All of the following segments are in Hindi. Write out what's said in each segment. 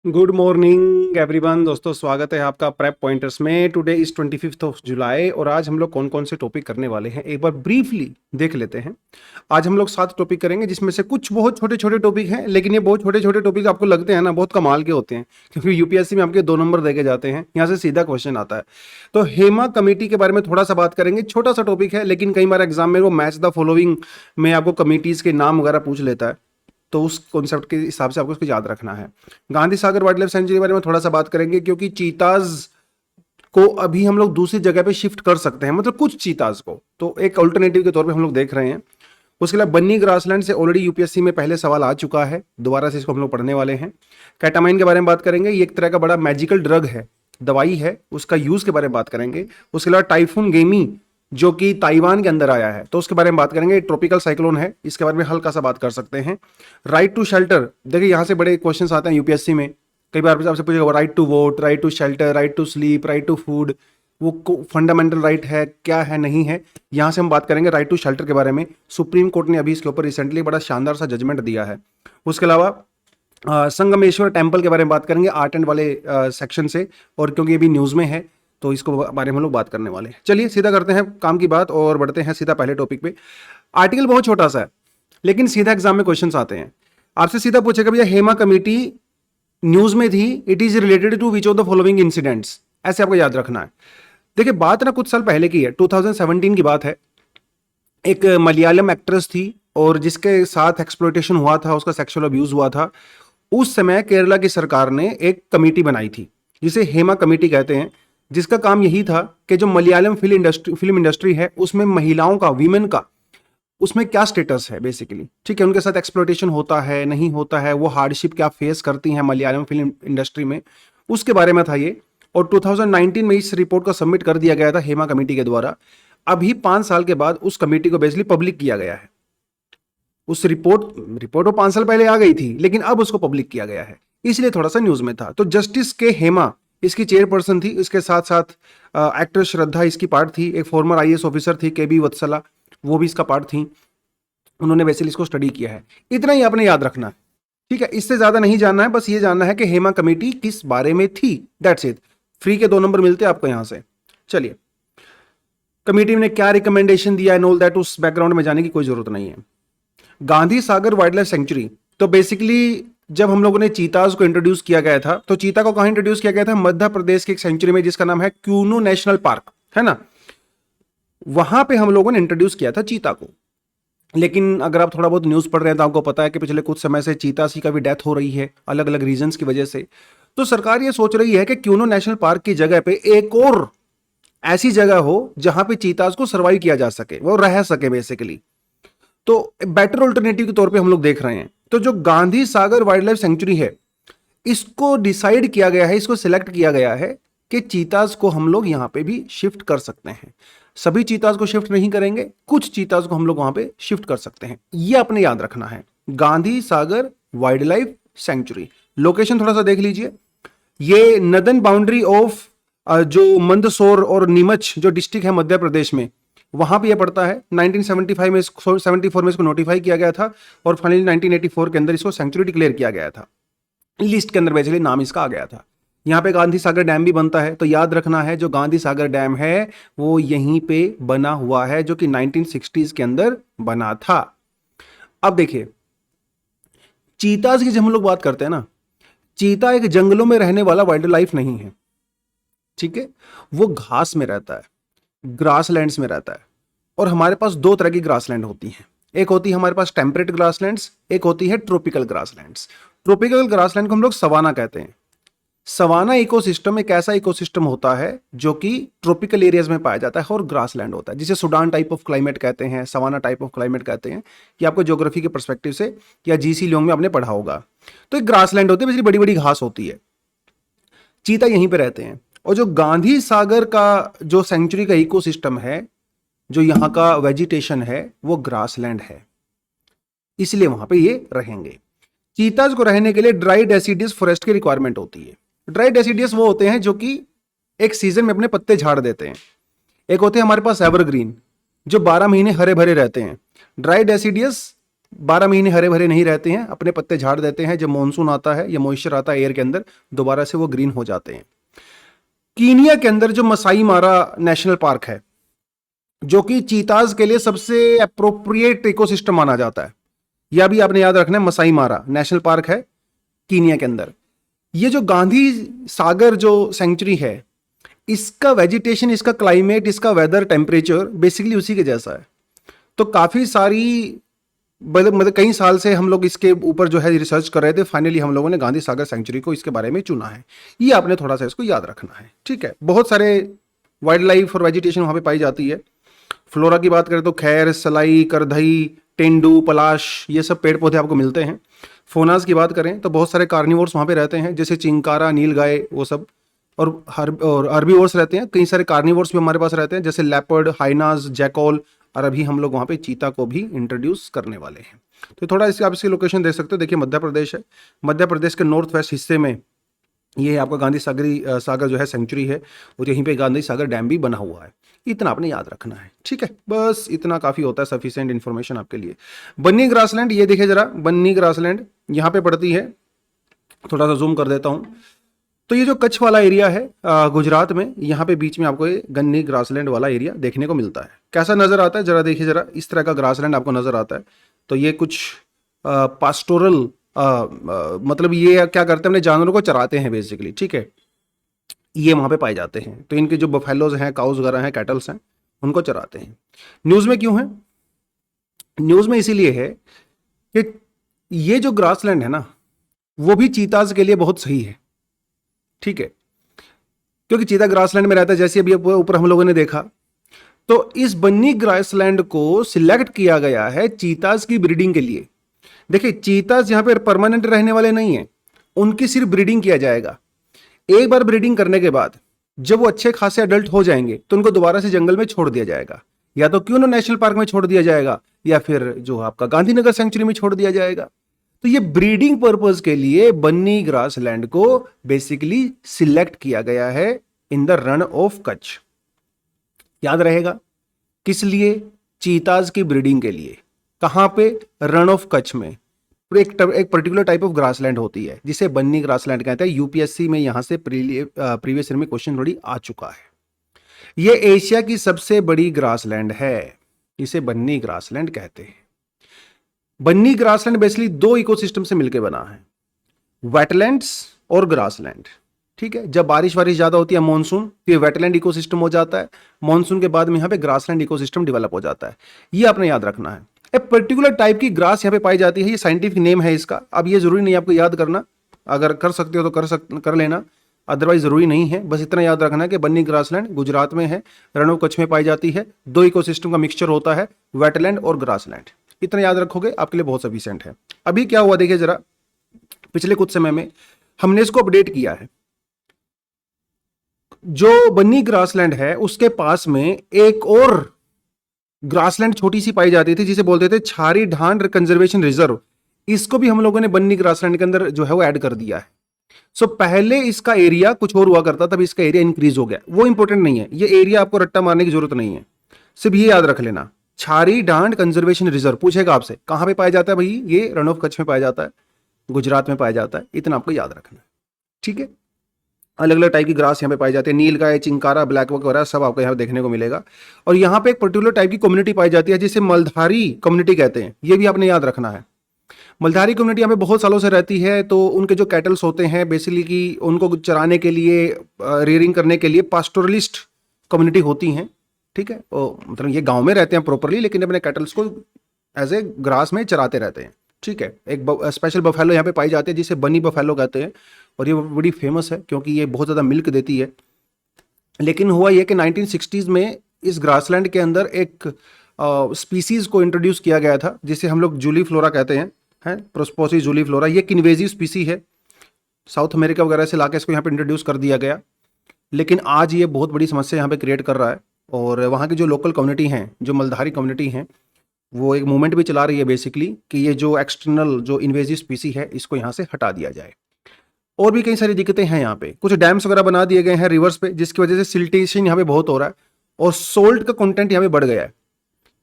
Good morning everyone. दोस्तों स्वागत है आपका प्रेप पॉइंटर्स में। Today is 25th of July और आज हम लोग कौन कौन से टॉपिक करने वाले हैं एक बार ब्रीफली देख लेते हैं। आज हम लोग 7 टॉपिक करेंगे जिसमें से कुछ बहुत छोटे छोटे टॉपिक हैं, लेकिन ये बहुत छोटे छोटे टॉपिक आपको लगते हैं ना बहुत कमाल के होते हैं, क्योंकि यूपीएससी में आपके 2 नंबर देके जाते हैं, यहाँ से सीधा क्वेश्चन आता है। तो हेमा कमेटी के बारे में थोड़ा सा बात करेंगे। छोटा सा टॉपिक है, लेकिन कई बार एग्जाम में वो मैच द फॉलोइंग में आपको कमिटीज के नाम वगैरह पूछ लेता है, तो उस कॉन्सेप्ट के हिसाब से आपको उसको याद रखना है। Gandhi Sagar wild life sanctuary के बारे में थोड़ा सा बात करेंगे, क्योंकि चीताज को अभी हम लोग दूसरी जगह पे शिफ्ट कर सकते हैं, मतलब कुछ चीताज को, तो एक अल्टरनेटिव के तौर पे हम लोग देख रहे हैं। उसके अलावा बन्नी ग्रासलैंड से ऑलरेडी यूपीएससी में पहले सवाल आ चुका है, दोबारा से इसको हम लोग पढ़ने वाले हैं। कैटामाइन के बारे में बात करेंगे, ये एक तरह का बड़ा मैजिकल ड्रग है, दवाई है, उसका यूज के बारे में बात करेंगे। उसके अलावा टाइफून गेमी जो कि ताइवान के अंदर आया है, तो उसके बारे में बात करेंगे। ट्रॉपिकल साइक्लोन है, इसके बारे में हल्का सा बात कर सकते हैं। राइट टू शेल्टर, देखिए यहाँ से बड़े क्वेश्चंस आते हैं यूपीएससी में, कई बार आपसे पूछेगा right to vote, right to shelter, right to sleep, right to food, वो फंडामेंटल राइट है क्या है नहीं है। यहाँ से हम बात करेंगे राइट टू शेल्टर के बारे में। सुप्रीम कोर्ट ने अभी इसके ऊपर रिसेंटली बड़ा शानदार सा जजमेंट दिया है। उसके अलावा संगमेश्वर टेम्पल के बारे में बात करेंगे आर्ट एंड वाले सेक्शन से, और क्योंकि ये भी न्यूज़ में है तो इसको बारे में हम लोग बात करने वाले हैं। चलिए सीधा करते हैं काम की बात और बढ़ते हैं सीधा पहले टॉपिक पे। आर्टिकल बहुत छोटा सा है, लेकिन सीधा एग्जाम में क्वेश्चंस आते हैं। आपसे सीधा पूछेगा भैया हेमा कमेटी न्यूज में थी, it is related to which of the following incidents, ऐसे आपको याद रखना है। देखिए बात ना कुछ साल पहले की है, 2017 की बात है। एक मलयालम एक्ट्रेस थी और जिसके साथ एक्सप्लॉयटेशन हुआ था, उसका सेक्सुअल अब्यूज हुआ था। उस समय केरला की सरकार ने एक कमेटी बनाई थी जिसे हेमा कमेटी कहते हैं, जिसका काम यही था कि जो मलयालम फिल्म इंडस्ट्री है उसमें महिलाओं का, वीमेन का, उसमें क्या स्टेटस है बेसिकली, ठीक है, उनके साथ एक्सप्लॉयटेशन होता है नहीं होता है, वो हार्डशिप क्या फेस करती हैं मलयालम फिल्म इंडस्ट्री में, उसके बारे में था ये। और 2019 में इस रिपोर्ट को सबमिट कर दिया गया था हेमा कमेटी के द्वारा। अभी 5 साल के बाद उस कमेटी को बेसिकली पब्लिक किया गया है। उस रिपोर्ट वो 5 साल पहले आ गई थी, लेकिन अब उसको पब्लिक किया गया है, इसलिए थोड़ा सा न्यूज में था। तो जस्टिस के हेमा इसकी चेयरपर्सन थी, इसके साथ साथ एक्टर श्रद्धा इसकी पार्ट थी, एक फॉर्मर आईएएस ऑफिसर थी के बी वत्सला, वो भी इसका पार्ट थी। उन्होंने बेसिकली इसको स्टडी किया है। इतना ही आपने याद रखना है, ठीक है, इससे ज्यादा नहीं जानना है, बस ये जानना है कि हेमा कमेटी किस बारे में थी, दैट्स इट। फ्री के 2 नंबर मिलते हैं आपको यहां से। चलिए, कमेटी ने क्या रिकमेंडेशन दिया है, ऑल दैट, उस बैकग्राउंड में जाने की कोई जरूरत नहीं है। Gandhi Sagar wild life sanctuary, तो बेसिकली जब हम लोगों ने चीताज को इंट्रोड्यूस किया गया था, तो चीता को कहां इंट्रोड्यूस किया गया था? मध्य प्रदेश की एक सेंचुरी में जिसका नाम है क्यूनो नेशनल पार्क, है ना, वहां पे हम लोगों ने इंट्रोड्यूस किया था चीता को। लेकिन अगर आप थोड़ा बहुत न्यूज पढ़ रहे हैं तो आपको पता है कि पिछले कुछ समय से चीतासी का भी डेथ हो रही है अलग अलग रीजंस की वजह से। तो सरकार ये सोच रही है कि क्यूनो नेशनल पार्क की जगह पे एक और ऐसी जगह हो जहां पे चीताज को सर्वाइव किया जा सके, वो रह सके बेसिकली। तो बेटर ऑल्टरनेटिव के तौर पे हम लोग देख रहे हैं। तो जो Gandhi Sagar wild life sanctuary है, इसको डिसाइड किया गया है, इसको सिलेक्ट किया गया है कि चीताज को हम लोग यहां पे भी शिफ्ट कर सकते हैं। सभी चीताज को शिफ्ट नहीं करेंगे, कुछ चीताज को हम लोग वहां पे शिफ्ट कर सकते हैं, ये आपने याद रखना है। Gandhi Sagar wild life sanctuary, location थोड़ा सा देख लीजिए। ये नदन बाउंड्री ऑफ जो मंदसौर और नीमच जो डिस्ट्रिक्ट है मध्य प्रदेश में, वहां पे ये पड़ता है। 1975 में 74 में इसको नोटिफाई किया गया था और फाइनली 1984 के अंदर इसको सेंचुरी डिक्लेयर किया गया था। लिस्ट के अंदर बेसिकली नाम इसका आ गया था। यहाँ पे गांधी सागर डैम भी बनता है, तो याद रखना है जो गांधी सागर डैम है वो यहीं पे बना हुआ है, जो कि 1960s के अंदर बना था। अब देखिए, चीताज की जब हम लोग बात करते हैं ना, चीता एक जंगलों में रहने वाला वाइल्ड लाइफ नहीं है, ठीक है, वो घास में रहता है, ग्रासलैंड्स में रहता है। और हमारे पास 2 तरह की ग्रासलैंड होती हैं, एक होती है हमारे पास टेम्परेट ग्रासलैंड्स, एक होती है ट्रॉपिकल ग्रासलैंड्स। ट्रॉपिकल ग्रासलैंड को हम लोग सवाना कहते हैं। सवाना इकोसिस्टम एक ऐसा इकोसिस्टम होता है जो कि ट्रॉपिकल एरियाज में पाया जाता है और ग्रासलैंड होता है, जिसे सुडान टाइप ऑफ क्लाइमेट कहते हैं, सवाना टाइप ऑफ क्लाइमेट कहते हैं। ये आपको ज्योग्राफी के पर्सपेक्टिव से या जीसी लोंग में आपने पढ़ा होगा। तो एक ग्रासलैंड होती है, बेसिकली बड़ी बड़ी घास होती है, चीता यहीं पे रहते हैं। और जो गांधी सागर का जो सेंचुरी का इकोसिस्टम है, जो यहाँ का वेजिटेशन है, वो ग्रासलैंड है, इसलिए वहां पे ये रहेंगे। चीताज को रहने के लिए ड्राई डेसिडियस फॉरेस्ट की रिक्वायरमेंट होती है। ड्राई डेसिडियस वो होते हैं जो कि एक सीजन में अपने पत्ते झाड़ देते हैं। एक होते हैं हमारे पास एवरग्रीन, जो 12 महीने हरे भरे रहते हैं। ड्राई डेसिडियस 12 महीने हरे भरे नहीं रहते हैं, अपने पत्ते झाड़ देते हैं। जब मॉनसून आता है या मॉइस्चर आता है एयर के अंदर, दोबारा से वो ग्रीन हो जाते हैं। कीनिया के अंदर जो मसाई मारा नेशनल पार्क है, जो कि चीताज के लिए सबसे अप्रोप्रिएट इकोसिस्टम माना जाता है, यह भी आपने याद रखना है। मसाई मारा नेशनल पार्क है कीनिया के अंदर। ये जो गांधी सागर जो सेंचुरी है, इसका वेजिटेशन, इसका क्लाइमेट, इसका वेदर, टेम्परेचर बेसिकली उसी के जैसा है। तो काफ़ी सारी मतलब कई साल से हम लोग इसके ऊपर जो है रिसर्च कर रहे थे। फाइनली हम लोगों ने गांधी सागर सेंचुरी को इसके बारे में चुना है। ये आपने थोड़ा सा इसको याद रखना है, ठीक है। बहुत सारे वाइल्ड लाइफ और वेजिटेशन वहाँ पे पाई जाती है। फ्लोरा की बात करें तो खैर, सलाई, करधई, तेंदू, पलाश, ये सब पेड़ पौधे आपको मिलते हैं। फोनास की बात करें तो बहुत सारे कार्निवोर्स वहाँ पे रहते हैं, जैसे चिंकारा, नीलगाय, वो सब। और हर्बीवोर्स रहते हैं। कई सारे कार्निवोर्स भी हमारे पास रहते हैं, जैसे लेपर्ड, हाइनास, जैकॉल। और अभी हम लोग वहाँ पे चीता को भी इंट्रोड्यूस करने वाले हैं। तो थोड़ा इसकी आप इसकी लोकेशन देख सकते हो। देखिए मध्य प्रदेश है। मध्य प्रदेश के नॉर्थ वेस्ट हिस्से में ये आपका गांधी सागर जो है सेंचुरी है, और यहीं पे गांधी सागर डैम भी बना हुआ है। इतना आपने याद रखना है, ठीक है। बस इतना काफ़ी होता है, सफिशिएंट इन्फॉर्मेशन आपके लिए। बन्नी ग्रासलैंड, ये देखिए जरा, बन्नी ग्रासलैंड यहाँ पे पड़ती है। थोड़ा सा जूम कर देता हूँ। तो ये जो कच्छ वाला एरिया है गुजरात में, यहाँ पे बीच में आपको ये गन्नी ग्रासलैंड वाला एरिया देखने को मिलता है। कैसा नज़र आता है जरा देखिए जरा, इस तरह का ग्रासलैंड आपको नज़र आता है। तो ये कुछ पास्टोरल मतलब ये क्या करते हैं, अपने जानवरों को चराते हैं बेसिकली, ठीक है। ये वहाँ पे पाए जाते हैं। तो इनके जो बफेलोज हैं, काउज वगैरह हैं, कैटल्स हैं, उनको चराते हैं। न्यूज़ में क्यों है? न्यूज़ में इसीलिए है कि ये जो ग्रासलैंड है ना, वो भी चीताज के लिए बहुत सही है, ठीक है। क्योंकि चीता ग्रासलैंड में रहता है, जैसे अभी ऊपर हम लोगों ने देखा। तो इस बन्नी ग्रासलैंड को सिलेक्ट किया गया है चीताज की ब्रीडिंग के लिए। देखिए चीताज यहाँ पे परमानेंट रहने वाले नहीं है, उनकी सिर्फ ब्रीडिंग किया जाएगा। एक बार ब्रीडिंग करने के बाद जब वो अच्छे खासे अडल्ट हो जाएंगे तो उनको दोबारा से जंगल में छोड़ दिया जाएगा, या तो क्यों ना नेशनल पार्क में छोड़ दिया जाएगा, या फिर जो आपका गांधीनगर सेंचुरी में छोड़ दिया जाएगा। तो ये ब्रीडिंग पर्पस के लिए बन्नी ग्रासलैंड को बेसिकली सिलेक्ट किया गया है in the run of Kutch. याद रहेगा किस लिए? चीताज की ब्रीडिंग के लिए। कहां पे? रन ऑफ कच्छ में। एक पर्टिकुलर टाइप ऑफ ग्रासलैंड होती है जिसे बन्नी ग्रासलैंड कहते हैं। यूपीएससी में यहां से प्रीवियस ईयर में क्वेश्चन ऑलरेडी आ चुका है। यह एशिया की सबसे बड़ी ग्रासलैंड है, इसे बन्नी ग्रासलैंड कहते हैं। बन्नी ग्रासलैंड बेसिकली दो इकोसिस्टम से मिलकर बना है, वेटलैंड्स और ग्रासलैंड, ठीक है। जब बारिश ज्यादा होती है मॉनसून, तो ये वेटलैंड इकोसिस्टम हो जाता है। मॉनसून के बाद में यहाँ पे ग्रासलैंड इकोसिस्टम डेवलप हो जाता है। ये आपने याद रखना है। एक पर्टिकुलर टाइप की ग्रास यहाँ पे पाई जाती है, ये साइंटिफिक नेम है इसका। अब ये जरूरी नहीं आपको याद करना, अगर कर सकते हो तो कर लेना, अदरवाइज जरूरी नहीं है। बस इतना याद रखना है कि बन्नी ग्रासलैंड गुजरात में है, रण ऑफ कच्छ में पाई जाती है। दो इकोसिस्टम का मिक्सचर होता है, वेटलैंड और ग्रासलैंड। इतना याद रखोगे आपके लिए बहुत सफिशिएंट है। अभी क्या हुआ देखिए जरा, पिछले कुछ समय में हमने इसको अपडेट किया है। जो बन्नी ग्रासलैंड है उसके पास में एक और ग्रासलैंड छोटी सी पाई जाती थी, जिसे बोलते थे छारी ढांड कंजर्वेशन रिजर्व। इसको भी हम लोगों ने बन्नी ग्रासलैंड के अंदर जो है वो ऐड कर दिया है। सो पहले इसका एरिया कुछ और हुआ करता, तब इसका एरिया इंक्रीज हो गया। वो इंपॉर्टेंट नहीं है, ये एरिया आपको रट्टा मारने की जरूरत नहीं है, सिर्फ ये याद रख लेना, छारी ढांड कंजर्वेशन रिजर्व। पूछेगा आपसे कहां पे पाया जाता है भाई, ये रण ऑफ कच्छ में पाया जाता है, गुजरात में पाया जाता है। इतना आपको याद रखना है, ठीक है। अलग अलग टाइप की ग्रास यहाँ पे पाई जाती है, नीलगाय, चिंकारा, ब्लैक वॉक वगैरह सब आपको यहाँ पे देखने को मिलेगा। और यहाँ पे एक पर्टिकुलर टाइप की कम्युनिटी पाई जाती है जिसे मलधारी कम्युनिटी कहते हैं। ये भी आपने याद रखना है। मलधारी कम्युनिटी यहाँ पे बहुत सालों से रहती है। तो उनके जो कैटल्स होते हैं बेसिकली कि उनको चराने के लिए, रेयरिंग करने के लिए पास्टोरलिस्ट कम्युनिटी होती हैं, ठीक है। मतलब ये गाँव में रहते हैं प्रॉपरली, लेकिन अपने कैटल्स को एज ए ग्रास में चराते रहते हैं, ठीक है। एक स्पेशल बफेलो यहाँ पे पाई जाती है जिसे बनी बफेलो कहते हैं, और ये बड़ी फेमस है क्योंकि ये बहुत ज़्यादा मिल्क देती है। लेकिन हुआ ये कि 1960s में इस ग्रासलैंड के अंदर एक स्पीसीज़ को इंट्रोड्यूस किया गया था जिसे हम लोग जूली फ्लोरा कहते हैं, प्रोस्पोसी जूली फ्लोरा। ये एक इन्वेजिव स्पीसी है, साउथ अमेरिका वगैरह से लाके इसको यहाँ पे इंट्रोड्यूस कर दिया गया। लेकिन आज ये बहुत बड़ी समस्या यहाँ पे क्रिएट कर रहा है, और वहाँ की जो लोकल कम्युनिटी हैं, जो मलधारी कम्युनिटी हैं, वो एक मूवमेंट भी चला रही है बेसिकली कि ये जो एक्सटर्नल जो इन्वेजिव स्पीसी है इसको यहाँ से हटा दिया जाए। और भी कई सारी दिक्कतें हैं यहाँ पे, कुछ डैम्स वगैरह बना दिए गए हैं रिवर्स पे, जिसकी वजह से सिल्टेशन यहाँ पे बहुत हो रहा है और सोल्ट का कंटेंट यहाँ पे बढ़ गया है,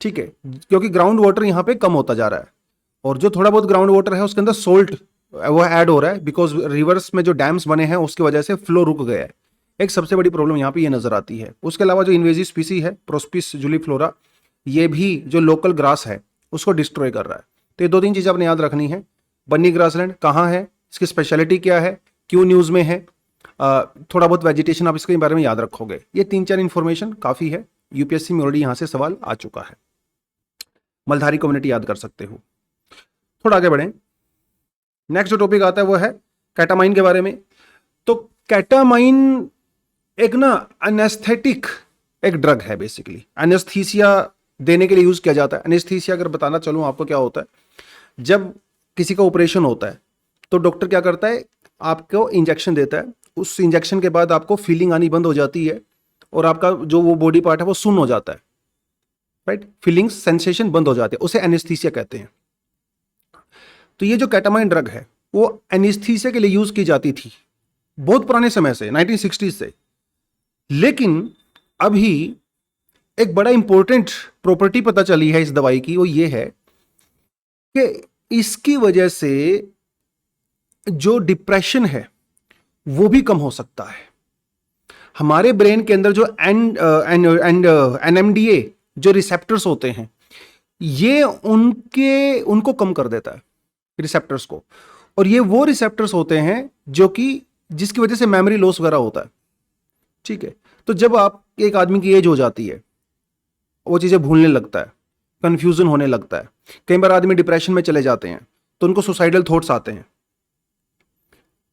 ठीक है, क्योंकि ग्राउंड वाटर यहाँ पे कम होता जा रहा है। और जो थोड़ा बहुत ग्राउंड वाटर है उसके अंदर सोल्ट वो ऐड हो रहा है, बिकॉज रिवर्स में जो डैम्स बने हैं उसकी वजह से फ्लो रुक गया है। एक सबसे बड़ी प्रॉब्लम यहाँ पे ये नजर आती है। उसके अलावा जो इन्वेजिव स्पीसी है प्रोस्पिस जूलीफ्लोरा, ये भी जो लोकल ग्रास है उसको डिस्ट्रॉय कर रहा है। तो ये 2-3 चीज़ें आपने याद रखनी है। बन्नी ग्रासलैंड कहाँ है, इसकी स्पेशलिटी क्या है, क्यों न्यूज़ में है, थोड़ा बहुत वेजिटेशन आप इसके बारे में याद रखोगे। ये 3-4 इन्फॉर्मेशन काफ़ी है। यूपीएससी में ऑलरेडी यहाँ से सवाल आ चुका है। मलधारी कम्युनिटी याद कर सकते हो। थोड़ा आगे बढ़ें, नेक्स्ट जो टॉपिक आता है वो है कैटामाइन के बारे में। तो कैटामाइन एक ना एनेस्थेटिक एक ड्रग है, बेसिकली एनेस्थीसिया देने के लिए यूज किया जाता है। एनेस्थीसिया अगर बताना चलूँ आपको क्या होता है, जब किसी का ऑपरेशन होता है तो डॉक्टर क्या करता है, आपको इंजेक्शन देता है। उस इंजेक्शन के बाद आपको फीलिंग आनी बंद हो जाती है और आपका जो वो बॉडी पार्ट है वो सुन्न हो जाता है, राइट, फीलिंग्स सेंसेशन बंद हो जाते हैं, उसे एनेस्थीसिया कहते हैं। तो ये जो कैटामाइन ड्रग है वो एनेस्थीसिया के लिए यूज की जाती थी बहुत पुराने समय से, 1960s से। लेकिन अभी एक बड़ा इंपॉर्टेंट प्रॉपर्टी पता चली है इस दवाई की, वो ये है कि इसकी वजह से जो डिप्रेशन है वो भी कम हो सकता है। हमारे ब्रेन के अंदर जो एनएमडीए जो रिसेप्टर्स होते हैं, ये उनको कम कर देता है, रिसेप्टर्स को। और ये वो रिसेप्टर्स होते हैं जो कि जिसकी वजह से मेमोरी लॉस वगैरह होता है, ठीक है। तो जब आप एक आदमी की एज हो जाती है, वो चीजें भूलने लगता है, कंफ्यूजन होने लगता है, कई बार आदमी डिप्रेशन में चले जाते हैं तो उनको सुसाइडल थॉट्स आते हैं,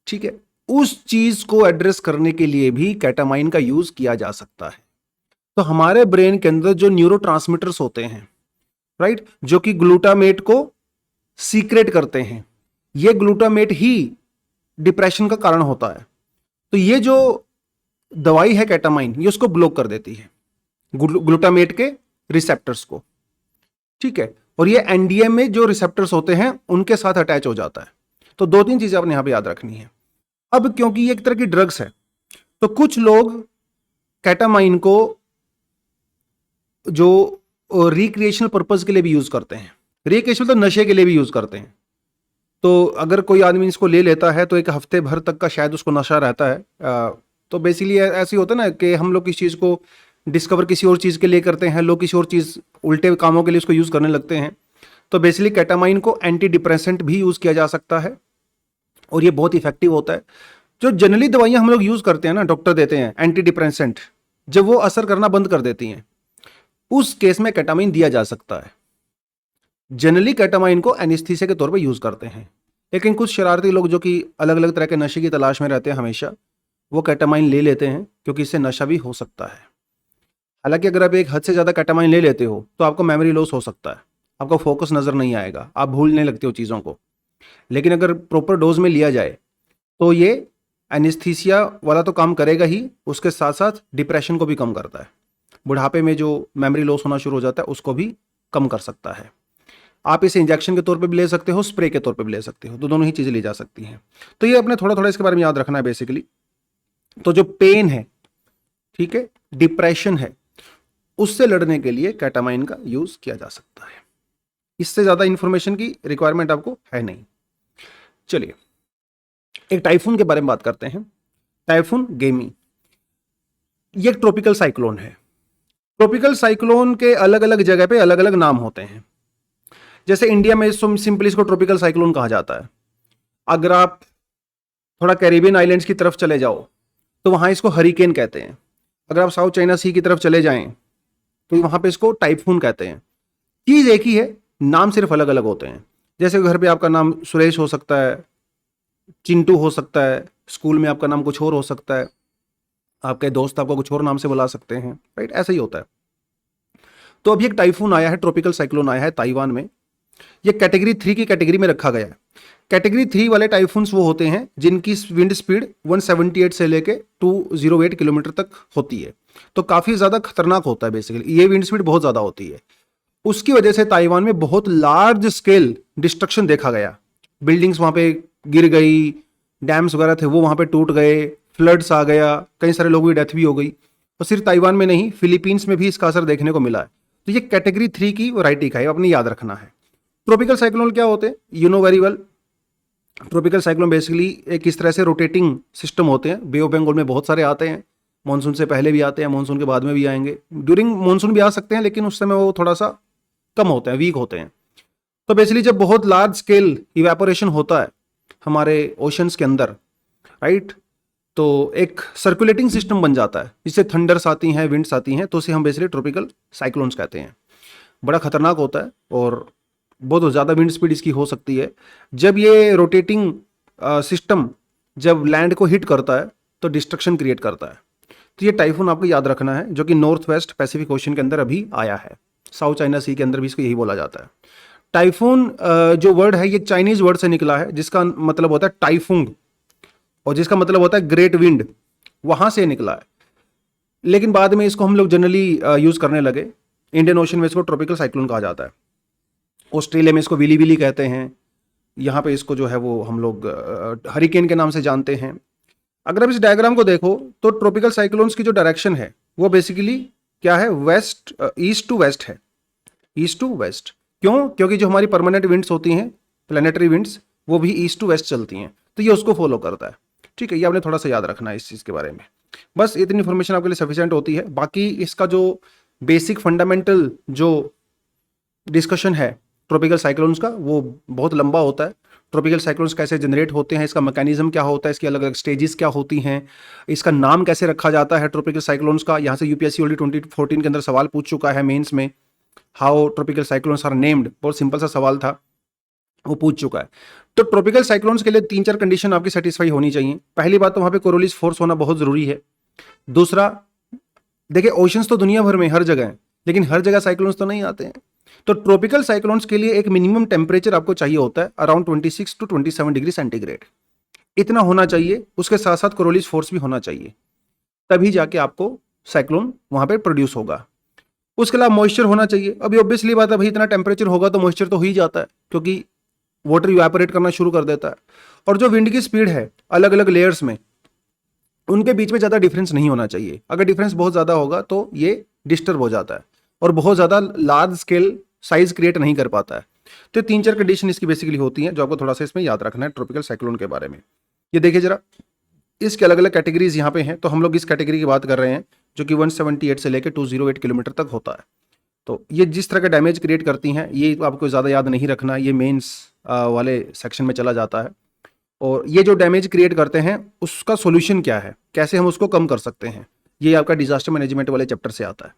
ठीक है। उस चीज को एड्रेस करने के लिए भी कैटामाइन का यूज किया जा सकता है। तो हमारे ब्रेन के अंदर जो न्यूरोट्रांसमीटर्स होते हैं, राइट, जो कि ग्लूटामेट को सीक्रेट करते हैं, ये ग्लूटामेट ही डिप्रेशन का कारण होता है। तो ये जो दवाई है कैटामाइन, ये उसको ब्लॉक कर देती है, ग्लूटामेट के रिसेप्टर्स को, ठीक है। और ये एनडीएम में जो रिसेप्टर्स होते हैं उनके साथ अटैच हो जाता है। तो 2-3 चीजें आपने यहां पे याद रखनी है। अब क्योंकि ये एक तरह की ड्रग्स है, तो कुछ लोग कैटामाइन को जो रिक्रिएशनल पर्पज के लिए भी यूज करते हैं। रिक्रिएशनल तो नशे के लिए भी यूज करते हैं। तो अगर कोई आदमी इसको ले लेता है तो एक हफ्ते भर तक का शायद उसको नशा रहता है। तो बेसिकली ऐसे ही होता है ना कि हम लोग किसी चीज़ को डिस्कवर किसी और चीज़ के लिए करते हैं, लोग किसी और चीज़ उल्टे कामों के लिए उसको यूज़ करने लगते हैं। तो बेसिकली कैटामाइन को एंटी डिप्रेसेंट भी यूज़ किया जा सकता है और ये बहुत इफेक्टिव होता है। जो जनरली दवाइयाँ हम लोग यूज़ करते हैं ना, डॉक्टर देते हैं एंटी डिप्रेसेंट, जब वो असर करना बंद कर देती हैं, उस केस में कैटामाइन दिया जा सकता है। जनरली कैटामाइन को एनेस्थीसिया के तौर पे यूज़ करते हैं, लेकिन कुछ शरारती लोग जो कि अलग अलग तरह के नशे की तलाश में रहते हैं हमेशा, वो कैटामाइन ले लेते हैं क्योंकि इससे नशा भी हो सकता है। हालांकि अगर आप एक हद से ज़्यादा कैटामाइन ले लेते हो तो आपको मेमोरी लॉस हो सकता है, आपको फोकस नज़र नहीं आएगा, आप भूलने लगते हो चीज़ों को। लेकिन अगर प्रॉपर डोज में लिया जाए तो ये एनेस्थीसिया वाला तो काम करेगा ही, उसके साथ साथ डिप्रेशन को भी कम करता है। बुढ़ापे में जो मेमोरी लॉस होना शुरू हो जाता है उसको भी कम कर सकता है। आप इसे इंजेक्शन के तौर पे भी ले सकते हो, स्प्रे के तौर पे भी ले सकते हो, तो दोनों ही चीज़ें ली जा सकती हैं। तो ये अपने थोड़ा थोड़ा इसके बारे में याद रखना है बेसिकली। तो जो पेन है, ठीक है, डिप्रेशन है, उससे लड़ने के लिए कैटामाइन का यूज किया जा सकता है। इससे ज्यादा इंफॉर्मेशन की रिक्वायरमेंट आपको है नहीं। चलिए एक टाइफून के बारे में बात करते हैं। टाइफून गेमी, ये एक ट्रॉपिकल साइक्लोन है। ट्रॉपिकल साइक्लोन के अलग अलग जगह पे अलग अलग नाम होते हैं। जैसे इंडिया में सिंपली इसको ट्रॉपिकल साइक्लोन कहा जाता है। अगर आप थोड़ा कैरिबियन आइलैंड्स की तरफ चले जाओ तो वहां इसको हरिकेन कहते हैं। अगर आप साउथ चाइना सी की तरफ चले जाएं तो वहां पे इसको टाइफून कहते हैं। चीज एक ही है, नाम सिर्फ अलग अलग होते हैं। जैसे घर पे आपका नाम सुरेश हो सकता है, चिंटू हो सकता है, स्कूल में आपका नाम कुछ और हो सकता है, आपके दोस्त आपको कुछ और नाम से बुला सकते हैं, राइट, ऐसा ही होता है। तो अभी एक टाइफून आया है, ट्रॉपिकल साइक्लोन आया है ताइवान में। ये कैटेगरी 3 की कैटेगरी में रखा गया है। कैटेगरी 3 वाले टाइफून्स वो होते हैं जिनकी विंड स्पीड 178 से लेके 208 किलोमीटर तक होती है। तो काफी ज्यादा खतरनाक होता है बेसिकली, ये विंड स्पीड बहुत ज्यादा होती है। उसकी वजह से ताइवान में बहुत लार्ज स्केल डिस्ट्रक्शन देखा गया। बिल्डिंग्स वहां पे गिर गई, डैम्स वगैरह थे वो वहां पे टूट गए, फ्लड्स आ गया, कई सारे लोगों की डेथ भी हो गई। और सिर्फ ताइवान में नहीं, फिलीपींस में भी इसका असर देखने को मिला है। तो ये कैटेगरी 3 की वैरायटी का है, अपने याद रखना है। ट्रॉपिकल साइक्लोन क्या होते हैं, you know very well. Tropical cyclone basically एक इस तरह से रोटेटिंग सिस्टम होते हैं, बे ऑफ बंगाल में बहुत सारे आते हैं, मानसून से पहले भी आते हैं, मानसून के बाद में भी आएंगे, ड्यूरिंग मानसून भी आ सकते हैं, लेकिन उस समय वो थोड़ा सा कम होते हैं, वीक होते हैं। तो बेसिकली जब बहुत लार्ज स्केल इवेपोरेशन होता है हमारे ओशंस के अंदर, राइट, तो एक सर्कुलेटिंग सिस्टम बन जाता है, जिससे थंडर्स आती हैं, विंड्स आती हैं, तो उसे हम बेसिकली ट्रॉपिकल साइक्लोन्स कहते हैं। बड़ा खतरनाक होता है और बहुत ज़्यादा विंड स्पीड इसकी हो सकती है। जब ये रोटेटिंग सिस्टम जब लैंड को हिट करता है तो डिस्ट्रक्शन क्रिएट करता है। तो ये टाइफून आपको याद रखना है, जो कि नॉर्थ वेस्ट पैसिफिक ओशन के अंदर अभी आया है, साउथ चाइना सी के अंदर भी इसको यही बोला जाता है। टाइफून जो वर्ड है ये चाइनीज वर्ड से निकला है, जिसका मतलब होता है टाइफुंग, और जिसका मतलब होता है ग्रेट विंड, वहां से निकला है। लेकिन बाद में इसको हम लोग जनरली यूज करने लगे। इंडियन ओशन में इसको ट्रॉपिकल साइक्लोन कहा जाता है, ऑस्ट्रेलिया में इसको विली विली कहते हैं, यहाँ पे इसको जो है वो हम लोग हरिकेन के नाम से जानते हैं। अगर आप इस डायग्राम को देखो तो ट्रॉपिकल साइक्लोन्स की जो डायरेक्शन है वो बेसिकली क्या है, वेस्ट, ईस्ट टू वेस्ट है, ईस्ट टू वेस्ट। क्यों? क्योंकि जो हमारी परमानेंट विंड्स होती हैं, प्लानिटरी विंड्स, वो भी ईस्ट टू वेस्ट चलती हैं, तो ये उसको फॉलो करता है। ठीक है, ये आपने थोड़ा सा याद रखना है इस चीज़ के बारे में। बस इतनी इन्फॉर्मेशन आपके लिए सफिशिएंट होती है। बाकी इसका जो बेसिक फंडामेंटल जो डिस्कशन है ट्रॉपिकल साइक्लोन्स का, वो बहुत लंबा होता है। ट्रॉपिकल साइक्लोन्स कैसे जनरेट होते हैं, इसका मैकेनिज्म क्या होता है, इसकी अलग अलग स्टेजेस क्या होती हैं, इसका नाम कैसे रखा जाता है ट्रॉपिकल साइक्लोन्स का। यहाँ से यूपीएससी ऑलरेडी 2014 के अंदर सवाल पूछ चुका है मेंस में, how tropical cyclones are named, बहुत सिंपल सा सवाल था, वो पूछ चुका है। तो ट्रॉपिकल साइक्लोन्स के लिए 3-4 कंडीशन आपकी सेटिस्फाई होनी चाहिए। पहली बात तो वहाँ पे कोरोलिस फोर्स होना बहुत जरूरी है। दूसरा, देखिए ओशंस तो दुनिया भर में हर जगह है, लेकिन हर जगह साइक्लोन्स तो नहीं आते हैं। तो ट्रॉपिकल साइक्लोन्स के लिए एक मिनिमम टेम्परेचर आपको चाहिए होता है अराउंड 26 to 27 डिग्री सेंटीग्रेड, इतना होना चाहिए। उसके साथ साथ कोरोलिस फोर्स भी होना चाहिए, तभी जाके आपको साइक्लोन वहां पे प्रोड्यूस होगा। उसके अलावा मॉइस्चर होना चाहिए। अभी ऑब्वियसली बात है भाई, इतना टेम्परेचर होगा तो मॉइस्चर तो हो ही जाता है, क्योंकि वाटर इवेपोरेट करना शुरू कर देता है। और जो विंड की स्पीड है अलग अलग लेयर्स में, उनके बीच में ज़्यादा डिफरेंस नहीं होना चाहिए। अगर डिफरेंस बहुत ज़्यादा होगा तो ये डिस्टर्ब हो जाता है और बहुत ज़्यादा लार्ज स्केल साइज क्रिएट नहीं कर पाता है। तो 3-4 कंडीशन इसकी बेसिकली होती हैं, जो आपको थोड़ा सा इसमें याद रखना है ट्रॉपिकल साइक्लोन के बारे में। ये देखिए जरा, इसके अलग अलग कैटेगरीज यहाँ पे हैं। तो हम लोग इस कैटेगरी की बात कर रहे हैं जो कि 178 से लेकर 208 किलोमीटर तक होता है। तो ये जिस तरह का डैमेज क्रिएट करती हैं, ये आपको ज़्यादा याद नहीं रखना, ये मेंस वाले सेक्शन में चला जाता है। और ये जो डैमेज क्रिएट करते हैं उसका सोल्यूशन क्या है, कैसे हम उसको कम कर सकते हैं, ये आपका डिजास्टर मैनेजमेंट वाले चैप्टर से आता है।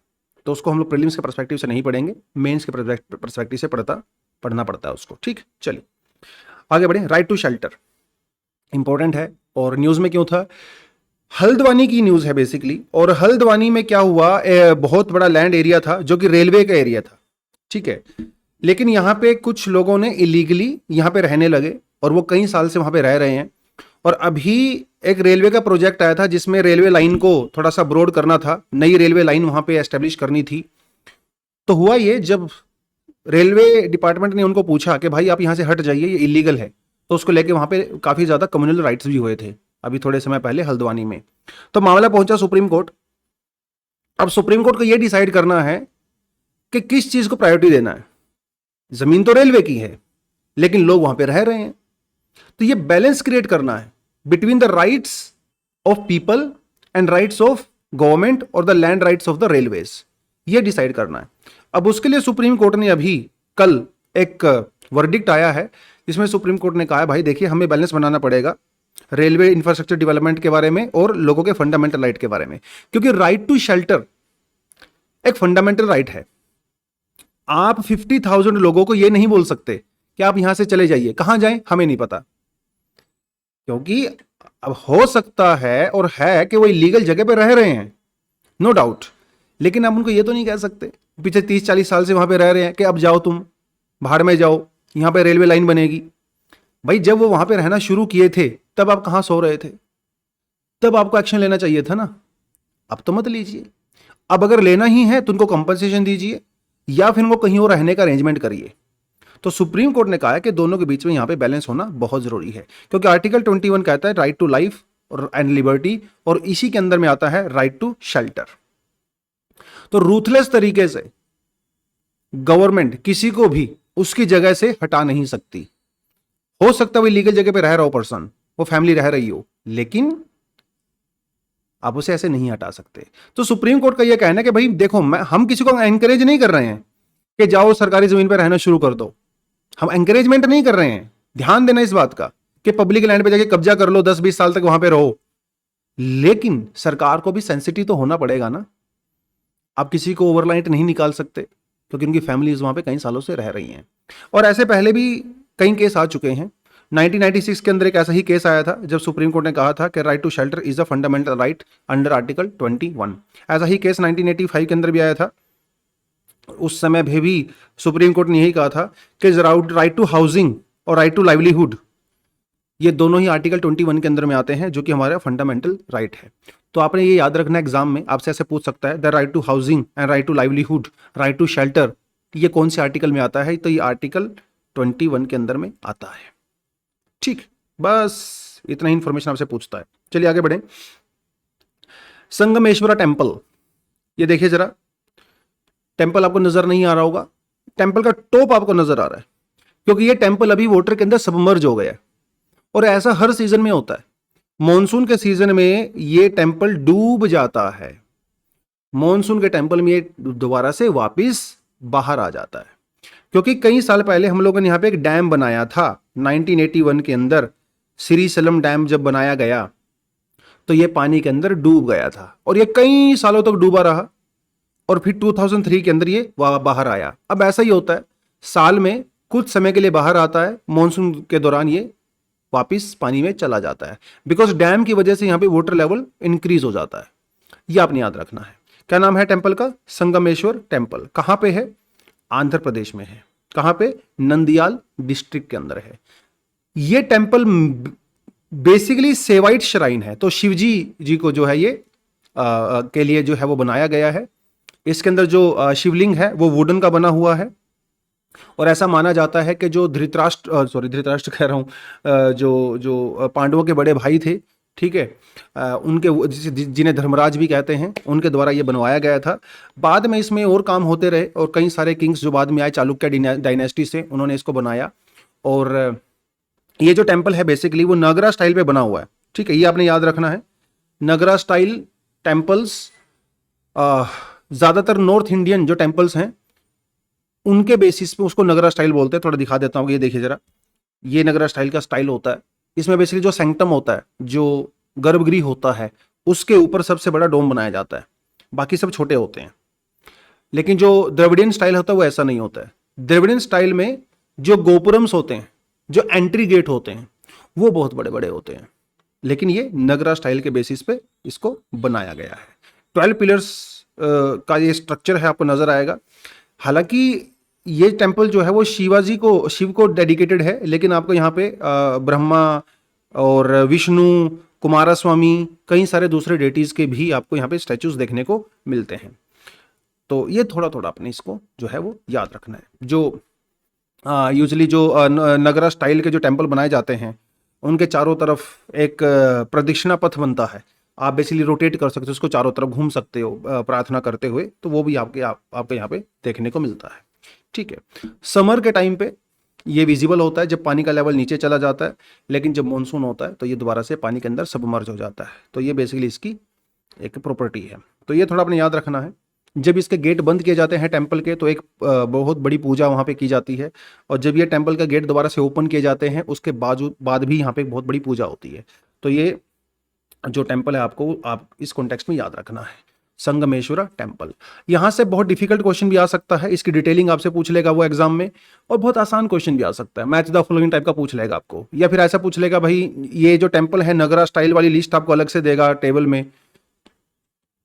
तो उसको हम लोग प्रीलिम्स के पर्सपेक्टिव से नहीं पढ़ेंगे, मेंस के पर्सपेक्टिव से पढ़ना पड़ता है उसको। ठीक, चलिए आगे बढ़े। राइट टू शेल्टर इंपॉर्टेंट है, और न्यूज़ में क्यों था, हल्द्वानी की न्यूज़ है बेसिकली। और हल्द्वानी में क्या हुआ, बहुत बड़ा लैंड एरिया था जो कि रेलवे का एरिया था, ठीक है, लेकिन यहाँ पे कुछ लोगों ने इलीगली यहाँ पे रहने लगे और वो कई साल से वहाँ पे रह रहे हैं। और अभी एक रेलवे का प्रोजेक्ट आया था जिसमें रेलवे लाइन को थोड़ा सा ब्रॉड करना था, नई रेलवे लाइन वहाँ पे एस्टेब्लिश करनी थी। तो हुआ ये, जब रेलवे डिपार्टमेंट ने उनको पूछा कि भाई आप यहाँ से हट जाइए, ये इलीगल है, तो उसको लेके वहाँ पे काफ़ी ज़्यादा कम्युनल राइट्स भी हुए थे अभी थोड़े समय पहले हल्द्वानी में। तो मामला पहुंचा सुप्रीम कोर्ट। अब सुप्रीम कोर्ट को यह डिसाइड करना है कि किस चीज़ को प्रायोरिटी देना है। ज़मीन तो रेलवे की है, लेकिन लोग वहाँ पे रह रहे हैं, तो ये बैलेंस क्रिएट करना है between the rights of people and rights of government और the land rights of the railways, ये डिसाइड करना है। अब उसके लिए सुप्रीम कोर्ट ने अभी कल एक वर्डिक्ट आया है, जिसमें सुप्रीम कोर्ट ने कहा है भाई देखिए, हमें बैलेंस बनाना पड़ेगा रेलवे इंफ्रास्ट्रक्चर डेवलपमेंट के बारे में और लोगों के फंडामेंटल राइट के बारे में, क्योंकि राइट टू शेल्टर एक फंडामेंटल राइट है। आप 50,000 लोगों को यह नहीं बोल सकते कि आप यहां से चले जाइए, कहां जाएं हमें नहीं पता, क्योंकि अब हो सकता है और है कि वो इलीगल जगह पे रह रहे हैं, नो डाउट, लेकिन आप उनको ये तो नहीं कह सकते पीछे 30-40 साल से वहां पे रह रहे हैं कि अब जाओ तुम भाड़ में जाओ, यहां पे रेलवे लाइन बनेगी। भाई जब वो वहां पे रहना शुरू किए थे तब आप कहां सो रहे थे, तब आपको एक्शन लेना चाहिए था ना। अब तो मत लीजिए। अब अगर लेना ही है तो उनको कंपनसेशन दीजिए या फिर उनको कहीं और रहने का अरेंजमेंट करिए। तो सुप्रीम कोर्ट ने कहा है कि दोनों के बीच में यहां पे बैलेंस होना बहुत जरूरी है, क्योंकि आर्टिकल 21 कहता है राइट टू लाइफ और एंड लिबर्टी, और इसी के अंदर में आता है राइट टू शेल्टर। तो रूथलेस तरीके से गवर्नमेंट किसी को भी उसकी जगह से हटा नहीं सकती। हो सकता है वो लीगल जगह पे रह रहा हो पर्सन, वो फैमिली रह रही हो, लेकिन आप उसे ऐसे नहीं हटा सकते। तो सुप्रीम कोर्ट का यह कहना है कि भाई देखो, हम किसी को एनकरेज नहीं कर रहे हैं कि जाओ सरकारी जमीन पर रहना शुरू कर दो, हम एनकरेजमेंट नहीं कर रहे हैं। ध्यान देना इस बात का कि पब्लिक लैंड पे जाके कब्जा कर लो, 10-20 साल तक वहां पे रहो, लेकिन सरकार को भी सेंसिटिव तो होना पड़ेगा ना। आप किसी को ओवरनाइट नहीं निकाल सकते, क्योंकि उनकी फैमिलीज वहां पे कई सालों से रह रही हैं। और ऐसे पहले भी कई केस आ चुके हैं। 1996 के अंदर एक ऐसा ही केस आया था जब सुप्रीम कोर्ट ने कहा था कि right to shelter is a fundamental right under article 21। ऐसा ही केस 1985 के अंदर भी आया था। उस समय भी सुप्रीम कोर्ट ने यही कहा था कि राइट टू हाउसिंग और राइट टू लाइवलीहुड, ये दोनों ही आर्टिकल 21 के अंदर में आते हैं, जो कि हमारा फंडामेंटल राइट है। तो आपने ये याद रखना, एग्जाम में आपसे ऐसे पूछ सकता है the right to housing and right to livelihood, right to shelter, ये कौन से आर्टिकल में आता है? तो ये आर्टिकल 21 के अंदर में आता है। ठीक, बस इतना ही इंफॉर्मेशन आपसे पूछता है। चलिए आगे बढ़े। संगमेश्वरा टेम्पल, ये देखिए जरा, टेम्पल आपको नजर नहीं आ रहा होगा, टेम्पल का टॉप आपको नजर आ रहा है, क्योंकि ये टेम्पल अभी वाटर के अंदर सबमर्ज हो गया है। और ऐसा हर सीजन में होता है। मॉनसून के सीजन में ये टेम्पल डूब जाता है, मॉनसून के टेम्पल में ये दोबारा से वापस बाहर आ जाता है। क्योंकि कई साल पहले हम लोगों ने यहाँ पे एक डैम बनाया था 1981 के अंदर, श्रीशैलम डैम जब बनाया गया तो ये पानी के अंदर डूब गया था, और ये कई सालों तक डूबा रहा, और फिर 2003 के अंदर ये बाहर आया। अब ऐसा ही होता है, साल में कुछ समय के लिए बाहर आता है, मॉनसून के दौरान ये वापिस पानी में चला जाता है, बिकॉज डैम की वजह से यहां पे वाटर लेवल इंक्रीज हो जाता है। ये आपने याद रखना है। क्या नाम है टेम्पल का? संगमेश्वर टेम्पल। कहां पे है? आंध्र प्रदेश में है। कहां पे? नंदियाल डिस्ट्रिक्ट के अंदर है। ये टेम्पल बेसिकली सेवाइट श्राइन है, तो शिवजी जी को जो है ये के लिए जो है वो बनाया गया है। इसके अंदर जो शिवलिंग है वो वुडन का बना हुआ है, और ऐसा माना जाता है कि जो धृतराष्ट्र कह रहा हूँ, जो पांडवों के बड़े भाई थे, ठीक है, उनके जिन्हें धर्मराज भी कहते हैं, उनके द्वारा ये बनवाया गया था। बाद में इसमें और काम होते रहे, और कई सारे किंग्स जो बाद में आए चालुक्य डायनेस्टी से, उन्होंने इसको बनाया। और ये जो टेम्पल है बेसिकली वो नगरा स्टाइल पे बना हुआ है। ठीक है, ये आपने याद रखना है। नगरा स्टाइल टेम्पल्स, ज़्यादातर नॉर्थ इंडियन जो टेम्पल्स हैं उनके बेसिस पे उसको नगरा स्टाइल बोलते हैं। थोड़ा दिखा देता हूँ, ये देखिए जरा, ये नगरा स्टाइल का स्टाइल होता है। इसमें बेसिकली जो सैंक्टम होता है, जो गर्भगृह होता है, उसके ऊपर सबसे बड़ा डोम बनाया जाता है, बाकी सब छोटे होते हैं। लेकिन जो द्रविडियन स्टाइल होता है वो ऐसा नहीं होता है। द्रविडियन स्टाइल में जो गोपुरम्स होते हैं, जो एंट्री गेट होते हैं, वो बहुत बड़े बड़े होते हैं, लेकिन ये नगरा स्टाइल के बेसिस पे इसको बनाया गया है। 12 पिलर्स का ये स्ट्रक्चर है, आपको नजर आएगा। हालांकि ये टेम्पल जो है वो शिव को डेडिकेटेड है, लेकिन आपको यहाँ पे ब्रह्मा और विष्णु, कुमारस्वामी, कई सारे दूसरे डेटीज के भी आपको यहाँ पे स्टैचूज देखने को मिलते हैं। तो ये थोड़ा थोड़ा अपने इसको जो है वो याद रखना है। जो यूजली जो नगरा स्टाइल के जो टेम्पल बनाए जाते हैं, उनके चारों तरफ एक प्रदक्षिणा पथ बनता है। आप बेसिकली रोटेट कर सकते हो, उसको चारों तरफ घूम सकते हो प्रार्थना करते हुए, तो वो भी आपके यहाँ पे देखने को मिलता है। ठीक है, समर के टाइम पे ये विजिबल होता है जब पानी का लेवल नीचे चला जाता है, लेकिन जब मानसून होता है तो ये दोबारा से पानी के अंदर सबमर्ज हो जाता है। तो ये बेसिकली इसकी एक प्रॉपर्टी है। तो ये थोड़ा अपने याद रखना है। जब इसके गेट बंद किए जाते हैं टेम्पल के, तो एक बहुत बड़ी पूजा वहाँ पे की जाती है, और जब ये टेम्पल का गेट दोबारा से ओपन किए जाते हैं उसके बाद भी यहाँ पे बहुत बड़ी पूजा होती है। तो ये जो टेम्पल है आप इस कॉन्टेक्स्ट में याद रखना है, संगमेश्वरा टेम्पल। यहां से बहुत डिफिकल्ट क्वेश्चन भी आ सकता है, इसकी डिटेलिंग आपसे पूछ लेगा वो एग्जाम में, और बहुत आसान क्वेश्चन भी आ सकता है, मैच द फॉलोइंग टाइप का पूछ लेगा आपको, या फिर ऐसा पूछ लेगा भाई ये जो टेम्पल है नगरा स्टाइल वाली लिस्ट आपको अलग से देगा टेबल में।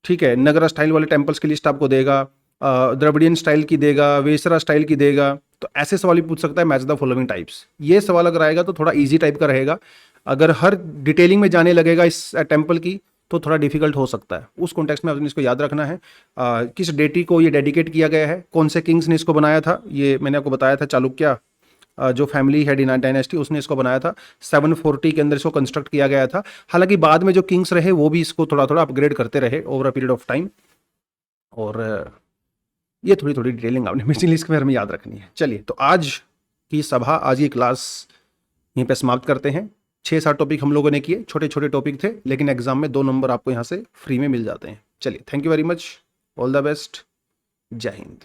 ठीक है, नगरा स्टाइल वाले टेम्पल्स की लिस्ट आपको देगा, द्रविडियन स्टाइल की देगा, वेसरा स्टाइल की देगा। तो ऐसे सवाल भी पूछ सकता है, मैच द फॉलोइंग टाइप्स। ये सवाल अगर आएगा तो थोड़ा ईजी टाइप का रहेगा। अगर हर डिटेलिंग में जाने लगेगा इस टेम्पल की तो थोड़ा डिफिकल्ट हो सकता है। उस कॉन्टेक्स्ट में आपने इसको याद रखना है। किस डेटी को ये डेडिकेट किया गया है, कौन से किंग्स ने इसको बनाया था, ये मैंने आपको बताया था, चालुक्य जो फैमिली है डायनेस्टी, उसने इसको बनाया था। 740 के अंदर इसको कंस्ट्रक्ट किया गया था। हालांकि बाद में जो किंग्स रहे वो भी इसको थोड़ा थोड़ा अपग्रेड करते रहे over a period of time. और ये थोड़ी थोड़ी डिटेलिंग आपने मिसिंग लिस्ट के बारे में याद रखनी है। चलिए, तो आज की सभा, आज की क्लास यहीं पे समाप्त करते हैं। 6-7 टॉपिक हम लोगों ने किए, छोटे छोटे टॉपिक थे, लेकिन एग्जाम में 2 नंबर आपको यहाँ से फ्री में मिल जाते हैं। चलिए, thank you very much, all the best, जय हिंद।